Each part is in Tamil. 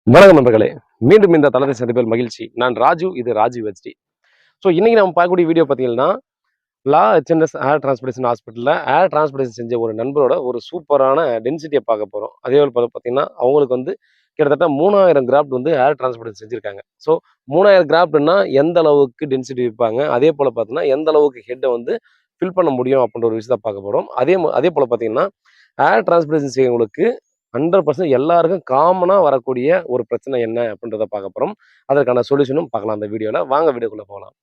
வணக்கம் நண்பர்களே. மீண்டும் இந்த தளத்தை சந்திப்பில் மகிழ்ச்சி. நான் ராஜு. இது ராஜு ஹெச்டி. ஸோ இன்னைக்கு நம்ம பார்க்கக்கூடிய வீடியோ பார்த்தீங்கன்னா, லா ஹெச்என்எஸ் ஏர் டிரான்ஸ்போர்டேஷன் ஹாஸ்பிட்டல்ல ஏர் டிரான்ஸ்போர்டேஷன் செஞ்ச ஒரு நண்பரோட ஒரு சூப்பரான டென்சிட்டிய பார்க்க போறோம். அதேபோல பார்த்தீங்கன்னா, அவங்களுக்கு வந்து கிட்டத்தட்ட 3000 கிராஃப்ட் வந்து ஏர் டிரான்ஸ்போர்டேஷன் செஞ்சிருக்காங்க. ஸோ 3000 கிராஃப்ட்னா எந்த அளவுக்கு டென்சிட்டி விப்பாங்க, அதேபோல பார்த்தீங்கன்னா, எந்த அளவுக்கு ஹெட்ட வந்து ஃபில் பண்ண முடியும் அப்படின்ற ஒரு விஷயத்த பார்க்க போறோம். அதேபோல பார்த்தீங்கன்னா, ஏர் டிரான்ஸ்போர்டேஷன் செய்றவங்களுக்கு 100% எல்லாருக்கும் காமனா வரக்கூடிய ஒரு பிரச்சனை என்ன அப்படின்றத பார்க்க போறோம். அதற்கான சொல்யூஷனும் பார்க்கலாம் அந்த வீடியோல. வாங்க வீடியோக்குள்ள போலாம்.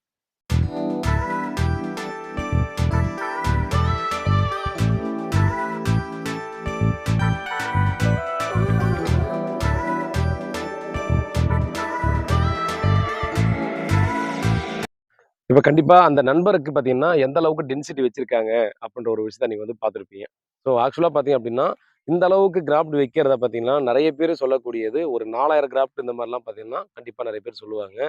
இப்ப கண்டிப்பா அந்த நண்பருக்கு பார்த்தீங்கன்னா, எந்த அளவுக்கு டென்சிட்டி வச்சிருக்காங்க அப்படின்ற ஒரு விஷயத்த நீங்க வந்து பார்த்திருப்பீங்க. ஸோ ஆக்சுவலா பார்த்தீங்க அப்படின்னா, இந்த அளவுக்கு கிராஃப்ட் வைக்கிறத பார்த்தீங்கன்னா, நெறைய பேரு சொல்லக்கூடியது ஒரு 4000 கிராஃப்ட் இந்த மாரிலாம் பார்த்தீங்கன்னா, கண்டிப்பா நெறைய பேர் சொல்லுவாங்க.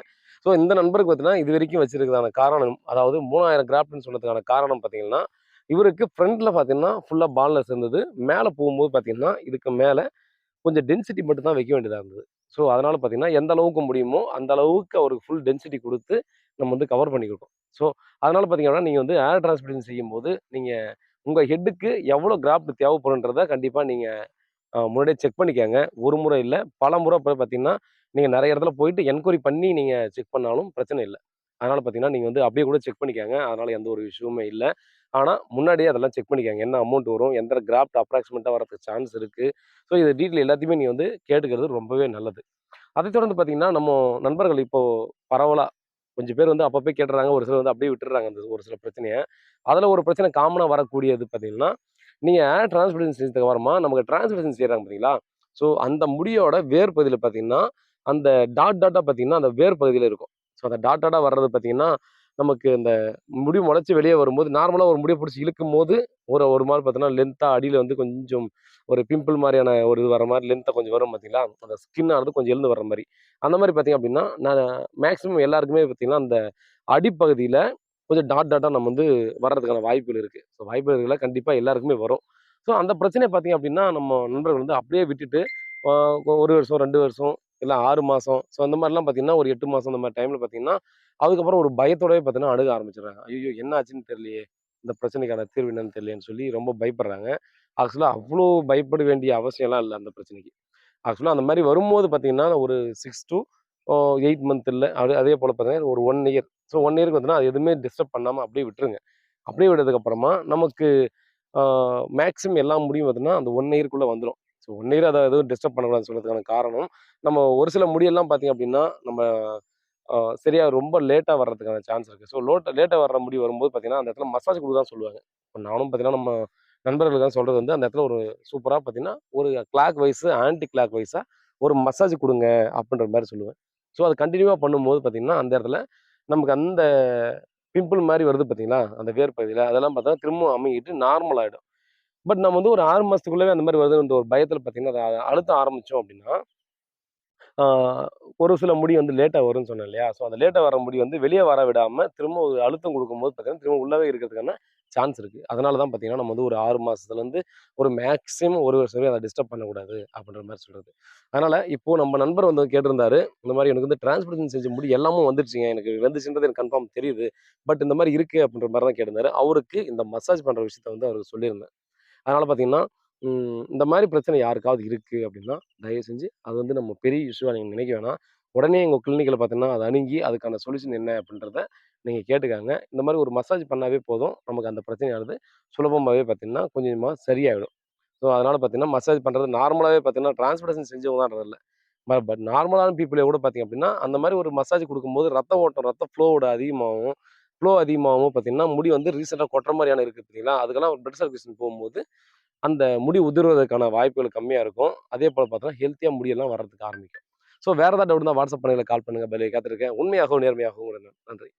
ஸோ இந்த நண்பருக்கு பார்த்தீங்கன்னா, இதுவரைக்கும் வச்சிருக்கிறதான காரணம், அதாவது 3000 கிராஃப்ட்ன்னு சொன்னதுக்கான காரணம் பார்த்தீங்கன்னா, இவருக்கு ஃப்ரண்ட்ல பார்த்தீங்கன்னா, ஃபுல்லா பால்னஸ் இருந்தது. மேல போகும்போது பார்த்தீங்கன்னா, இதுக்கு மேல கொஞ்சம் டென்சிட்டி மட்டும் தான் வைக்க வேண்டியதா இருந்தது. ஸோ, அதனால பார்த்தீங்கன்னா, எந்த அளவுக்கு முடியுமோ, அந்த அளவுக்கு அவருக்கு ஃபுல் டென்சிட்டி குடுத்து, நம்ம வந்து கவர் பண்ணிக்கிட்டோம். ஸோ, அதனால பார்த்தீங்கன்னா, நீங்க வந்து ஏர் டிரான்ஸ்போர்டேஷன் செய்யும்போது, நீங்க உங்க ஹெட்டுக்கு எவ்வளோ கிராஃப்ட் தேவைப்படுன்றத கண்டிப்பா நீங்க முன்னாடியே செக் பண்ணிக்கங்க. ஒரு முறை இல்ல, பல முறை போய் பார்த்தீங்கன்னா, நீங்க நெறைய இடத்துல போயிட்டு என்கொயரி பண்ணி நீங்க செக் பண்ணாலும் பிரச்சனை இல்ல. அதனால பார்த்தீங்கன்னா, நீங்க வந்து அப்படியே கூட செக் பண்ணிக்கங்க. அதனால எந்த ஒரு இஷ்யூவுமே இல்ல. ஆனா, முன்னாடியே அதெல்லாம் செக் பண்ணிக்கங்க. என்ன அமௌண்ட் வரும்? எந்த கிராஃப்ட் அப்ராக்ஸிமேட்டா வரதுக்கு சான்ஸ் இருக்கு? ஸோ, இது டீட்டெயில் எல்லாத்தையுமே நீங்க வந்து கேட்டுக்கிறது ரொம்பவே நல்லது. அதைத் தொடர்ந்து பார்த்தீங்கன்னா, நம்ம நண்பர்கள் இப்போ பரவலா கொஞ்சம் பேர் வந்து அப்பப்போ கேட்டுர்றாங்க. ஒரு சிலர் வந்து அப்படியே விட்டுர்றாங்க அந்த ஒரு சில பிரச்சனைய. அதுல ஒரு பிரச்சனை காமனா வரக்கூடியது பார்த்தீங்கன்னா, நீங்க ஏர் டிரான்ஸ்போர்டேஷன் செஞ்சதுக்கு அப்புறமா நமக்கு டிரான்ஸ்போர்டேஷன் செய்றாங்க பார்த்தீங்களா? ஸோ அந்த முடியோட வேர் பகுதியில பார்த்தீங்கன்னா, அந்த டாட்டா பார்த்தீங்கன்னா, அந்த வேர் பகுதியில இருக்கும். ஸோ அந்த டாட்டா வர்றது பார்த்தீங்கன்னா, நமக்கு அந்த முடி முளைச்சு வெளிய வரும்போது நார்மலா ஒரு முடிய புடிச்சு இழுக்கும்போது, ஒரு ஒரு மாரி பார்த்தீங்கன்னா, லென்த்தா அடியில வந்து கொஞ்சம் ஒரு பிம்பிள் மாரியான ஒரு இது வர மாரி லென்த்தா கொஞ்சம் வரும் பார்த்தீங்களா? அந்த ஸ்கின் ஆனது கொஞ்சம் எழுந்து வர்ற மாரி. அந்த மாரி பார்த்தீங்க அப்டின்னா, நான் மேக்ஸிமம் எல்லாருக்குமே பார்த்தீங்கன்னா, அந்த அடிப்பகுதியில கொஞ்சம் டாட்டா நம்ம வந்து வர்றதுக்கான வாய்ப்புகள் இருக்கு. ஸோ வாய்ப்புகள் இருக்குல்ல, கண்டிப்பா எல்லாருக்குமே வரும். ஸோ அந்த பிரச்சனைய பார்த்தீங்க அப்டின்னா, நம்ம நண்பர்கள் வந்து அப்படியே விட்டுட்டு, ஆ 1 வருஷம், 2 வருஷம், இல்ல 6 மாசம், ஸோ அந்த மாரிலாம் பார்த்தீங்கன்னா, ஒரு 8 மாசம் அந்த மாரி டைம்ல பார்த்தீங்கன்னா, அதுக்கப்புறம் ஒரு பயத்தோடவே பார்த்தீங்கன்னா, அணுக ஆரம்பிச்சுடுறாங்க. ஐய்யய்யோ! என்ன ஆச்சுன்னு தெரியலையே! இந்த பிரச்சனைக்கான தீர்வு என்னன்னு தெரியலையேன்னு சொல்லி ரொம்ப பயப்படுறாங்க. ஆக்சுவலா அவ்ளோ பயப்பட வேண்டிய அவசியம்லாம் இல்ல அந்த பிரச்சனைக்கு. ஆக்சுவலா அந்த மாரி வரும்போது பார்த்தீங்கன்னா, ஒரு 6 டூ 8 மந்த் இல்ல. அதே போல பார்த்தீங்கன்னா, ஒரு 1 இயர். ஸோ 1 இயர்க்கு பார்த்தீங்கன்னா, அது எதுவுமே டிஸ்டர்ப் பண்ணாம அப்படியே விட்டுருங்க. அப்படியே விட்டதுக்கு அப்புறமா நமக்கு ஆ மேக்ஸிமம் எல்லா முடியும் பார்த்தீங்கன்னா, அந்த 1 இயர்க்குள்ள வந்துரும். ஸோ 1 இயர் அத எதுவும் டிஸ்டர்ப் பண்ணக்கூடாதுன்னு சொன்னதுக்கான காரணம், நம்ம ஒரு சில முடியெல்லாம் பார்த்தீங்க அப்படின்னா, நம்ம சரியா ரொம்ப லேட்டா வர்றதுக்கான சான்ஸ் இருக்கு. ஸோ லேட்டா வர்ற முடி வரும்போது பார்த்தீங்கன்னா, அந்த இடத்துல மசாஜ் குடுக்க தான் சொல்லுவாங்க. இப்ப நானும் பார்த்தீங்கன்னா, நம்ம நண்பர்களுக்கெல்லாம் சொல்றது வந்து, அந்த இடத்துல ஒரு சூப்பரா பார்த்தீங்கன்னா, ஒரு கிளாக் வைஸ், ஆன்டி கிளாக் வைஸா ஒரு மசாஜ் குடுங்க அப்படின்ற மாரி சொல்லுவேன். ஸோ அது கன்டினியூவா பண்ணும்போது பார்த்தீங்கன்னா, அந்த இடத்துல நமக்கு அந்த பிம்பிள் மாரி வருது பார்த்தீங்களா? அந்த வேர் பகுதியில, அதெல்லாம் பார்த்தா திரும்பவும் அமுங்கிட்டு நார்மல் ஆயிடும். பட் நம்ம வந்து ஒரு 6 மாசத்துக்குள்ளவே அந்த மாரி வருதுன்ற ஒரு பயத்துல பார்த்தீங்கன்னா, அத அழுத்த ஆரம்பிச்சோம் அப்படின்னா, ஆ ஒரு சில முடி வந்து லேட்டா வரும்ன்னு சொன்னேன் இல்லையா? ஸோ அந்த லேட்டா வர முடி வந்து வெளிய வர விடாம, திரும்ப ஒரு அழுத்தம் குடுக்கும்போது பார்த்தீங்கன்னா, திரும்ப உள்ளவே இருக்கிறதுக்கான சான்ஸ் இருக்கு. அதனால தான் பார்த்தீங்கன்னா, நம்ம வந்து ஒரு 6 மாசத்துலருந்து ஒரு மேக்ஸிமம் 1 வருஷம் வரையும் அத டிஸ்டர்ப் பண்ணக்கூடாது, அப்படின்ற மாரி சொல்றது. அதனால இப்போ நம்ம நண்பர் வந்து கேட்டிருந்தாரு, இந்த மாரி எனக்கு வந்து டிரான்ஸ்போர்டேஷன் செஞ்ச முடி எல்லாமும் வந்துருச்சுங்க. எனக்கு வந்துச்சுன்றது எனக்கு கன்ஃபார்ம் தெரியுது. பட் இந்த மாரி இருக்கு அப்படின்ற மாரி தான் கேட்டிருந்தாரு. அவருக்கு இந்த மசாஜ் பண்ற விஷயத்த வந்து அவருக்கு சொல்லியிருந்தேன். அதனால பார்த்தீங்கன்னா, இந்த மாரி பிரச்சனை யாருக்காவது இருக்கு அப்டின்னா, தயவு செஞ்சு அது வந்து நம்ம பெரிய இஷ்யூவா நீங்க நினைக்க வேணாம். உடனே எங்க கிளினிக்ல பார்த்தீங்கன்னா, அத அணுகி அதுக்கான சொல்யூஷன் என்ன அப்டின்றத நீங்க கேட்டுக்கங்க. இந்த மாரி ஒரு மசாஜ் பண்ணாவே போதும். நமக்கு அந்த பிரச்சனையானது சுலபமாவே பார்த்தீங்கன்னா, கொஞ்சம் கொஞ்சமா சரியாயிடும். ஸோ அதனால பார்த்தீங்கன்னா, மசாஜ் பண்றது நார்மலாவே பார்த்தீங்கன்னா, டிரான்ஸ்போர்டேஷன் செஞ்சவங்க தான்றதில்ல. பட் நார்மலான பீப்பிளே கூட பார்த்தீங்க அப்டின்னா, அந்த மாரி ஒரு மசாஜ் குடுக்கும்போது ரத்த ஓட்டம், ரத்த ஃப்ளோவோட அதிகமாவும், ஃப்ளோ அதிகமாவும் பார்த்தீங்கன்னா, முடி வந்து ரீசென்ட்டா கொட்ற மாரியான இருக்கு பார்த்தீங்களா? அதுக்கெல்லாம் பிளட் சர்க்குலேஷன் போகும்போது அந்த முடி உதிர்வதற்கான வாய்ப்புகள் கம்மியா இருக்கும். அதேபோல பார்த்தோன்னா, ஹெல்த்தியா முடியெல்லாம் வர்றதுக்கு ஆரம்பிக்கும். ஸோ வேற ஏதாவது டவுட் இருந்தா வாட்ஸ்அப் பண்ணுங்க, கால் பண்ணுங்க. பதிலுக்கு காத்திருக்கேன். உண்மையாகவும், நேர்மையாகவும் நன்றி.